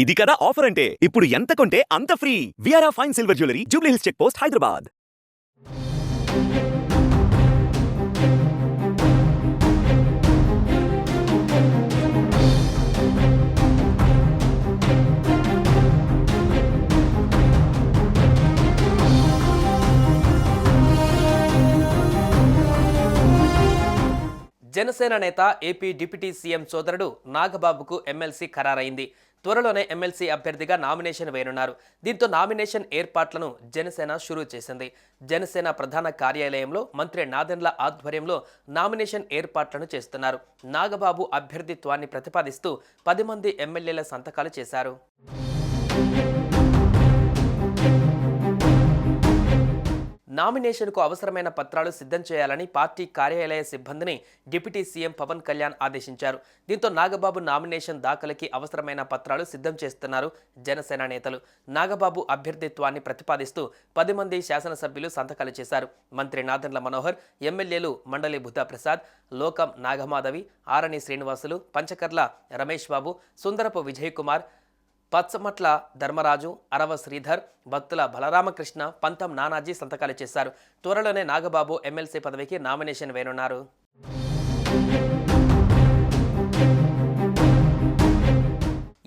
ఇది కదా ఆఫర్ అంటే ఇప్పుడు ఎంత కొంటే అంత ఫ్రీ. విఆర్ఆ fine silver jewellery, Jubilee Hills check post, Hyderabad. Janasena నేత ఏపీ డిప్యూటీ సీఎం సోదరుడు నాగబాబుకు ఎమ్మెల్సీ ఖరారైంది. త్వరలోనే ఎమ్మెల్సీ అభ్యర్థిగా నామినేషన్ వేయనున్నారు. దీంతో నామినేషన్ ఏర్పాట్లను జనసేన షురూ చేసింది. జనసేన ప్రధాన కార్యాలయంలో మంత్రి నాదెండ్ల ఆధ్వర్యంలో నామినేషన్ ఏర్పాట్లను చేస్తున్నారు. నాగబాబు అభ్యర్థిత్వాన్ని ప్రతిపాదిస్తూ 10 మంది ఎమ్మెల్యేల సంతకాలు చేశారు. నామినేషన్కు అవసరమైన పత్రాలు సిద్ధం చేయాలని పార్టీ కార్యాలయ సిబ్బందిని డిప్యూటీ సీఎం పవన్ కళ్యాణ్ ఆదేశించారు. దీంతో నాగబాబు నామినేషన్ దాఖలుకి అవసరమైన పత్రాలు సిద్ధం చేస్తున్నారు జనసేన నేతలు. నాగబాబు అభ్యర్థిత్వాన్ని ప్రతిపాదిస్తూ 10 మంది శాసనసభ్యులు సంతకాలు చేశారు. మంత్రి నాదెండ్ల మనోహర్, ఎమ్మెల్యేలు మండలి బుద్ధప్రసాద్, లోకం నాగమాధవి, ఆరణి శ్రీనివాసులు, పంచకర్ల రమేష్ బాబు, సుందరపు విజయ్ కుమార్, పచ్చమట్ల ధర్మరాజు, అరవ శ్రీధర్, భక్తుల బలరామకృష్ణ, పంతం నానాజీ సంతకాలు చేశారు. త్వరలోనే నాగబాబు ఎమ్మెల్సీ పదవికి నామినేషన్ వేయనున్నారు.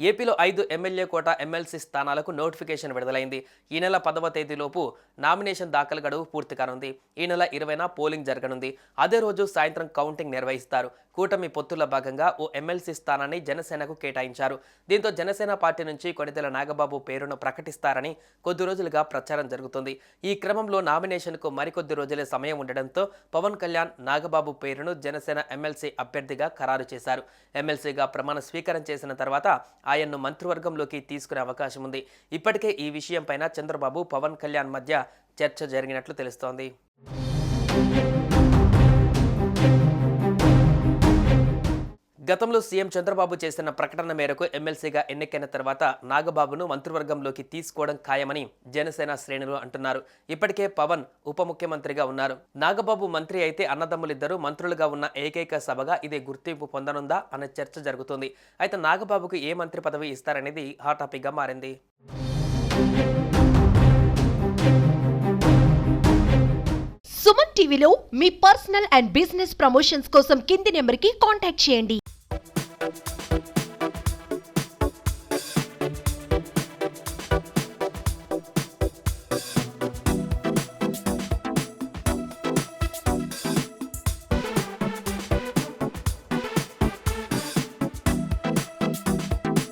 ఏపీలో 5 ఎమ్మెల్యే కోట ఎమ్మెల్సీ స్థానాలకు నోటిఫికేషన్ విడుదలైంది. ఈ నెల 10వ తేదీలోపు నామినేషన్ దాఖలు గడువు పూర్తి కానుంది. ఈ నెల 20న పోలింగ్ జరగనుంది. అదే రోజు సాయంత్రం కౌంటింగ్ నిర్వహిస్తారు. కూటమి పొత్తుల భాగంగా ఓ ఎమ్మెల్సీ స్థానాన్ని జనసేనకు కేటాయించారు. దీంతో జనసేన పార్టీ నుంచి కొణిదెల నాగబాబు పేరును ప్రకటిస్తారని కొద్ది రోజులుగా ప్రచారం జరుగుతుంది. ఈ క్రమంలో నామినేషన్కు మరికొద్ది రోజులే సమయం ఉండడంతో పవన్ కళ్యాణ్ నాగబాబు పేరును జనసేన ఎమ్మెల్సీ అభ్యర్థిగా ఖరారు చేశారు. ఎమ్మెల్సీగా ప్రమాణ స్వీకారం చేసిన తర్వాత ఆయన్ను మంత్రివర్గంలోకి తీసుకునే అవకాశం ఉంది. ఇప్పటికే ఈ విషయంపైన చంద్రబాబు, పవన్ కళ్యాణ్ మధ్య చర్చ జరిగినట్లు తెలుస్తోంది. గతంలో సీఎం చంద్రబాబు చేసిన ప్రకటన మేరకు ఎమ్మెల్సీగా ఎన్నికైన తర్వాత నాగబాబును మంత్రివర్గంలోకి తీసుకోవడం ఖాయమని జనసేన శ్రేణులు అంటున్నారు. ఇప్పటికే పవన్ ఉప ముఖ్యమంత్రిగా ఉన్నారు. నాగబాబు మంత్రి అయితే అన్నదమ్ములిద్దరూ మంత్రులుగా ఉన్న ఏకైక సభగా ఇది గుర్తింపు పొందనుందా అనే చర్చ జరుగుతుంది. అయితే నాగబాబుకు ఏ మంత్రి పదవి ఇస్తారనేది హాట్ టాపిక్గా మారింది. సుమన్ టీవీలో మీ పర్సనల్ అండ్ బిజినెస్ ప్రమోషన్స్ కోసం కింది నెంబర్కి కాంటాక్ట్ చేయండి.